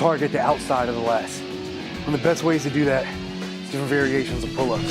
target the outside of the lats. One of the best ways to do that is different variations of pull-ups.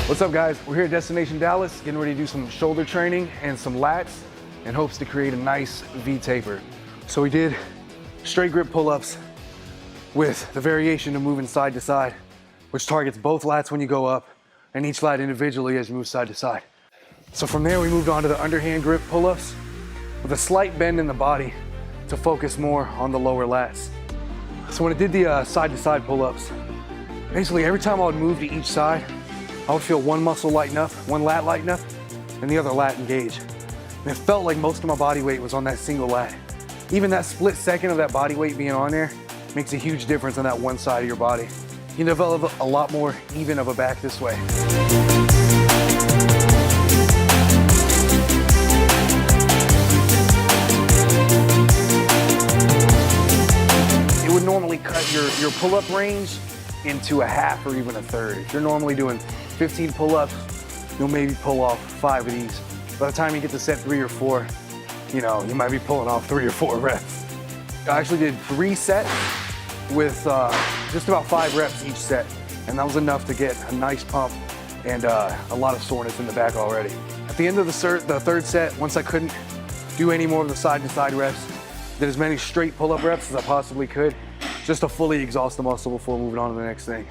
What's up guys, we're here at Destination Dallas, getting ready to do some shoulder training and some lats in hopes to create a nice V taper. So we did straight grip pull-ups with the variation of moving side to side, which targets both lats when you go up and each lat individually as you move side to side. So from there we moved on to the underhand grip pull-ups with a slight bend in the body to focus more on the lower lats. So when I did the side to side pull-ups, basically every time I would move to each side, I would feel one muscle lighten up, one lat lighten up, and the other lat engage. And it felt like most of my body weight was on that single lat. Even that split second of that body weight being on there makes a huge difference on that one side of your body. You can develop a lot more even of a back this way. It would normally cut your pull-up range into a half or even a third. If you're normally doing 15 pull-ups, you'll maybe pull off 5 of these. By the time you get to set 3 or 4, you know, you might be pulling off 3 or 4 reps. I actually did 3 sets with just about 5 reps each set, and that was enough to get a nice pump and a lot of soreness in the back already. At the end of the third set, once I couldn't do any more of the side-to-side reps, did as many straight pull-up reps as I possibly could, just to fully exhaust the muscle before moving on to the next thing.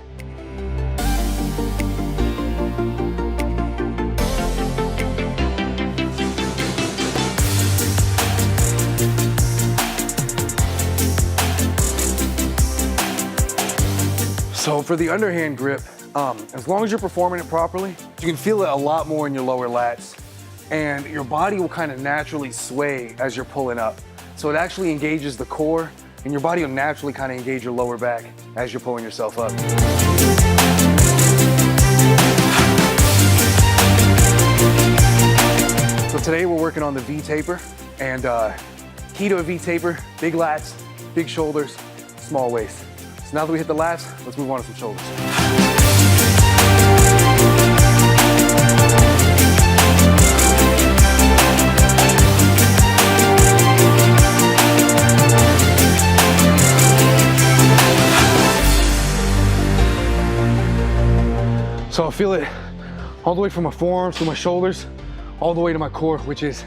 So for the underhand grip, as long as you're performing it properly, you can feel it a lot more in your lower lats, and your body will kind of naturally sway as you're pulling up. So it actually engages the core, and your body will naturally kind of engage your lower back as you're pulling yourself up. So today we're working on the V taper, and key to a V taper, big lats, big shoulders, small waist. So now that we hit the lats, let's move on to some shoulders. So I feel it all the way from my forearms to my shoulders, all the way to my core, which is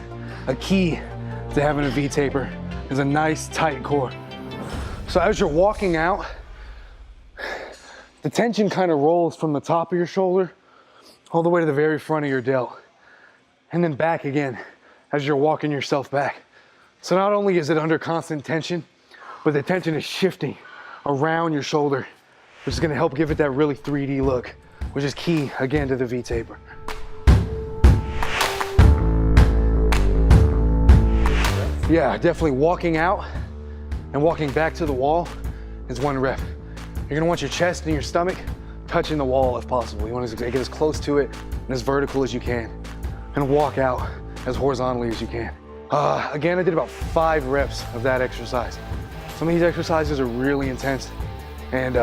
a key to having a V taper, is a nice tight core. So as you're walking out, the tension kind of rolls from the top of your shoulder all the way to the very front of your delt, and then back again as you're walking yourself back. So not only is it under constant tension, but the tension is shifting around your shoulder, which is going to help give it that really 3D look, which is key again to the V taper. Yeah, definitely walking out and walking back to the wall is 1 rep. You're gonna want your chest and your stomach touching the wall if possible. You want to get as close to it and as vertical as you can, and walk out as horizontally as you can. Again, I did about 5 reps of that exercise. Some of these exercises are really intense, and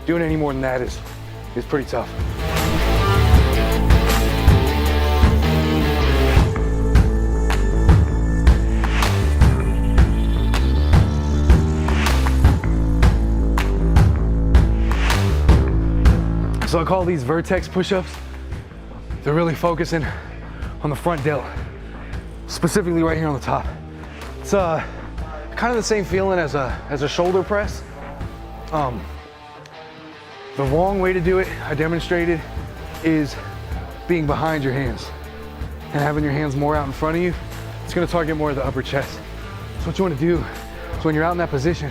doing any more than that is pretty tough. So I call these Vertex push-ups. They're really focusing on the front delt, specifically right here on the top. It's kind of the same feeling as a shoulder press. The wrong way to do it, I demonstrated, is being behind your hands and having your hands more out in front of you. It's gonna target more of the upper chest. So what you wanna do is when you're out in that position,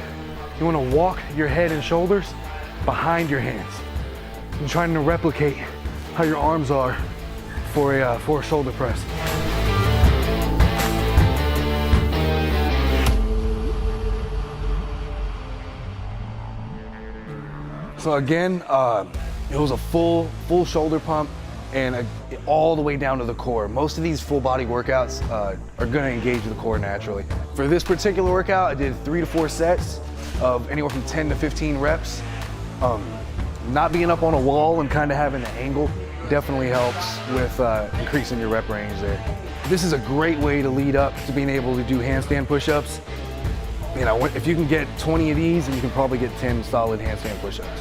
you wanna walk your head and shoulders behind your hands. I'm trying to replicate how your arms are for a shoulder press. So again, it was a full shoulder pump, and all the way down to the core. Most of these full body workouts are gonna engage the core naturally. For this particular workout, I did 3 to 4 sets of anywhere from 10 to 15 reps. Not being up on a wall and kind of having an angle definitely helps with increasing your rep range there. This is a great way to lead up to being able to do handstand push-ups. You know, if you can get 20 of these, then you can probably get 10 solid handstand push-ups.